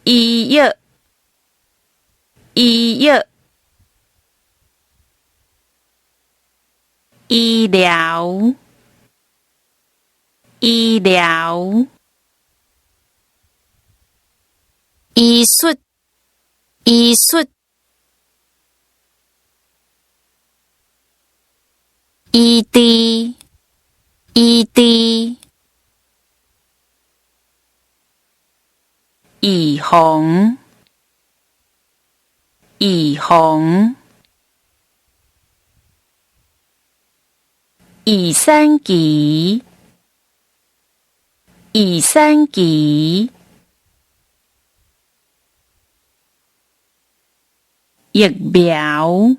医药，医药，医疗，医疗，医术，医术，医治，医治，预防，预防，预产期，预产期，疫苗，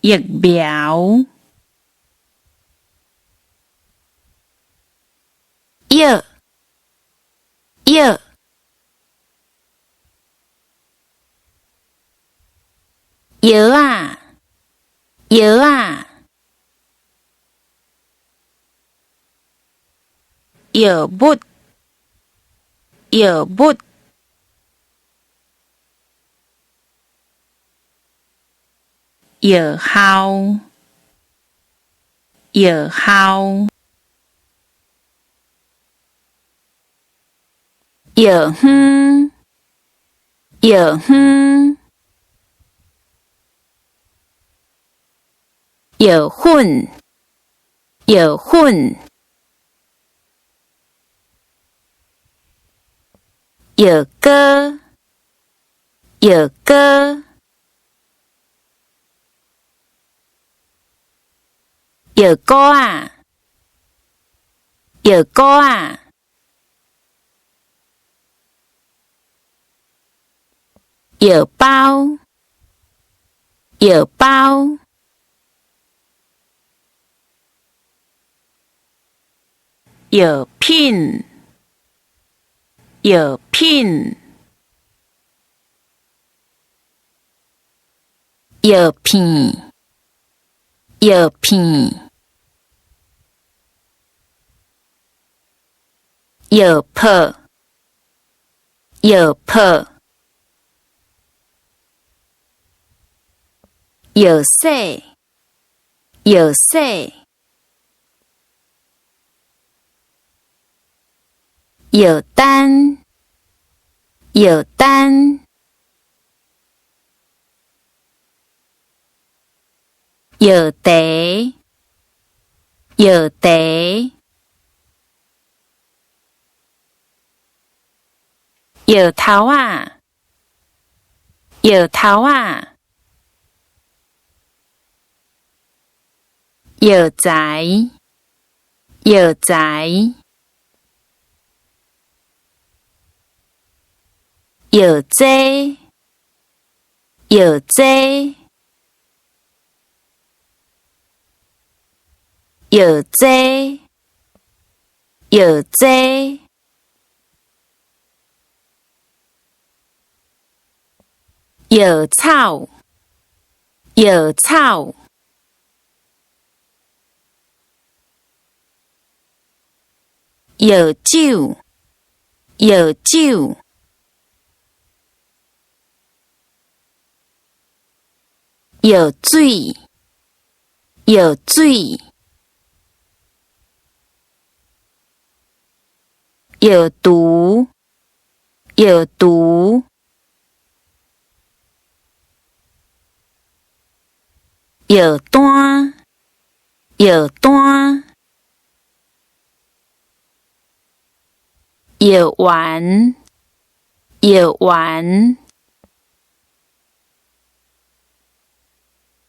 疫苗，药，药，药啊，药啊，药物，药物，药效，药效，药园，药园，药粉，药粉，药膏，药膏，药膏啊，药膏啊，药包，药包，药品，药品，药片，药片，药泡，药泡，药水，药水，药单，药单，药茶，药茶，药头啊，药头啊，药材，药材，药剂，药剂，药剂，药剂，药草，药草，药酒，药酒，药水，药水，药毒，药毒，药单，药单，药丸，药丸，